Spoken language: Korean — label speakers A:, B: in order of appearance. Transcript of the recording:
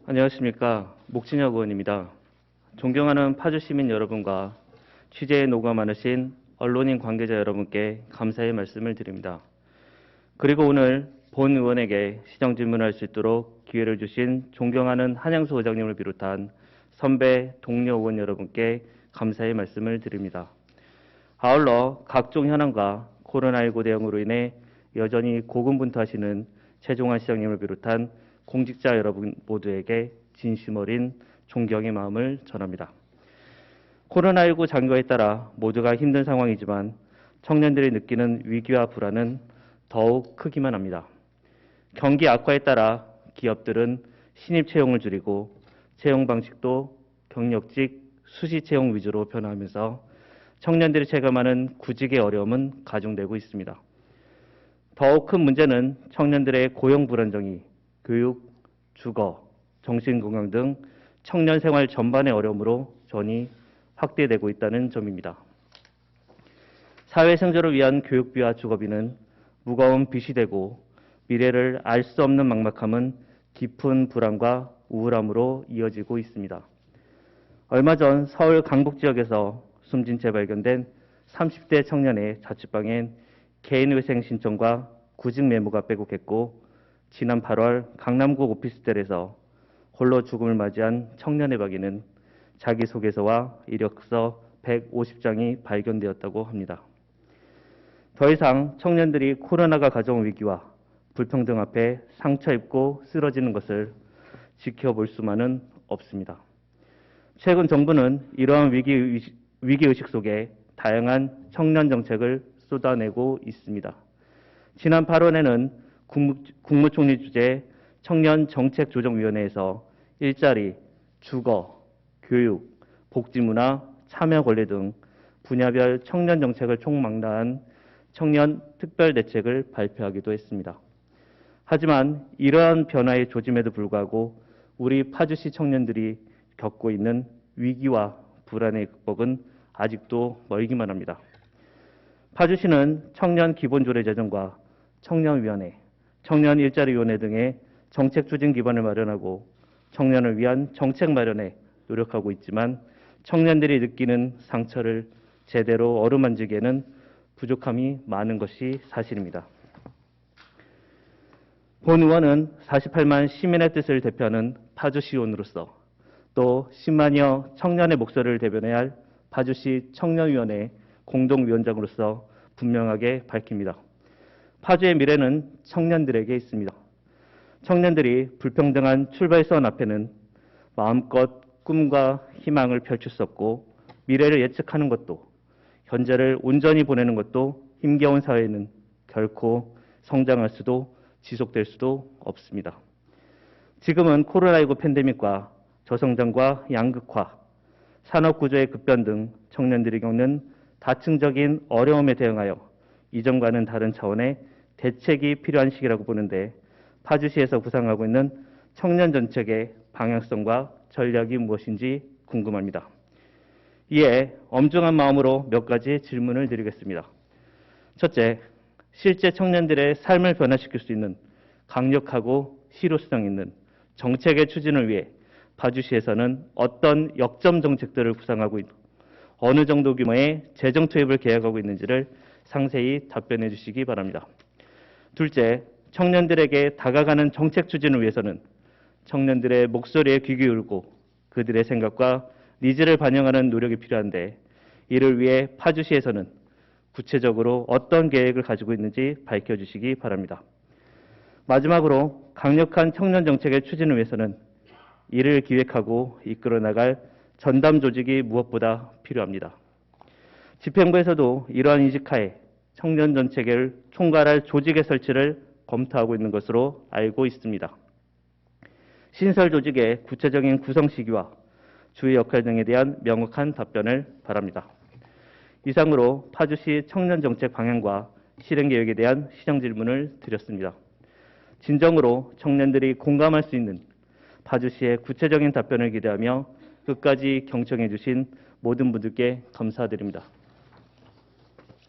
A: 안녕하십니까. 목진혁 의원입니다. 존경하는 파주 시민 여러분과 취재에 노고 많으신 언론인 관계자 여러분께 감사의 말씀을 드립니다. 그리고 오늘 본 의원에게 시정 질문할 수 있도록 기회를 주신 존경하는 한양수 의장님을 비롯한 선배 동료 의원 여러분께 감사의 말씀을 드립니다. 아울러 각종 현안과 코로나19 대응으로 인해 여전히 고군분투하시는 최종환 시장님을 비롯한 공직자 여러분 모두에게 진심 어린 존경의 마음을 전합니다. 코로나19 장기화에 따라 모두가 힘든 상황이지만 청년들이 느끼는 위기와 불안은 더욱 크기만 합니다. 경기 악화에 따라 기업들은 신입 채용을 줄이고 채용 방식도 경력직 수시 채용 위주로 변화하면서 청년들이 체감하는 구직의 어려움은 가중되고 있습니다. 더욱 큰 문제는 청년들의 고용 불안정이 교육, 주거, 정신건강 등 청년 생활 전반의 어려움으로 전이 확대되고 있다는 점입니다. 사회 생존을 위한 교육비와 주거비는 무거운 빚이 되고 미래를 알 수 없는 막막함은 깊은 불안과 우울함으로 이어지고 있습니다. 얼마 전 서울 강북 지역에서 숨진 채 발견된 30대 청년의 자취방엔 개인위생 신청과 구직 메모가 빼곡했고 지난 8월 강남구 오피스텔에서 홀로 죽음을 맞이한 청년의 방에는 자기소개서와 이력서 150장이 발견되었다고 합니다. 더 이상 청년들이 코로나가 가져온 위기와 불평등 앞에 상처 입고 쓰러지는 것을 지켜볼 수만은 없습니다. 최근 정부는 이러한 위기의식 속에 다양한 청년 정책을 쏟아내고 있습니다. 지난 8월에는 국무총리 주재 청년정책조정위원회에서 일자리, 주거, 교육, 복지문화, 참여 권리 등 분야별 청년 정책을 총망라한 청년 특별대책을 발표하기도 했습니다. 하지만 이러한 변화의 조짐에도 불구하고 우리 파주시 청년들이 겪고 있는 위기와 불안의 극복은 아직도 멀기만 합니다. 파주시는 청년 기본조례 제정과 청년위원회, 청년일자리위원회 등의 정책 추진 기반을 마련하고 청년을 위한 정책 마련에 노력하고 있지만 청년들이 느끼는 상처를 제대로 어루만지기에는 부족함이 많은 것이 사실입니다. 본 의원은 48만 시민의 뜻을 대표하는 파주시의원으로서 또 10만여 청년의 목소리를 대변해야 할 파주시 청년위원회 공동위원장으로서 분명하게 밝힙니다. 파주의 미래는 청년들에게 있습니다. 청년들이 불평등한 출발선 앞에는 마음껏 꿈과 희망을 펼칠 수 없고 미래를 예측하는 것도 현재를 온전히 보내는 것도 힘겨운 사회에는 결코 성장할 수도 지속될 수도 없습니다. 지금은 코로나19 팬데믹과 저성장과 양극화, 산업구조의 급변 등 청년들이 겪는 다층적인 어려움에 대응하여 이전과는 다른 차원의 대책이 필요한 시기라고 보는데 파주시에서 구상하고 있는 청년 정책의 방향성과 전략이 무엇인지 궁금합니다. 이에 엄중한 마음으로 몇 가지 질문을 드리겠습니다. 첫째, 실제 청년들의 삶을 변화시킬 수 있는 강력하고 실효성 있는 정책의 추진을 위해 파주시에서는 어떤 역점 정책들을 구상하고 있고 어느 정도 규모의 재정 투입을 계획하고 있는지를 상세히 답변해 주시기 바랍니다. 둘째, 청년들에게 다가가는 정책 추진을 위해서는 청년들의 목소리에 귀 기울고 그들의 생각과 니즈를 반영하는 노력이 필요한데 이를 위해 파주시에서는 구체적으로 어떤 계획을 가지고 있는지 밝혀주시기 바랍니다. 마지막으로 강력한 청년 정책의 추진을 위해서는 이를 기획하고 이끌어 나갈 전담 조직이 무엇보다 필요합니다. 집행부에서도 이러한 인식하에 청년 정책을 총괄할 조직의 설치를 검토하고 있는 것으로 알고 있습니다. 신설 조직의 구체적인 구성 시기와 주의 역할 등에 대한 명확한 답변을 바랍니다. 이상으로 파주시 청년정책 방향과 실행 계획에 대한 시정 질문을 드렸습니다. 진정으로 청년들이 공감할 수 있는 파주시의 구체적인 답변을 기대하며 끝까지 경청해 주신 모든 분들께 감사드립니다.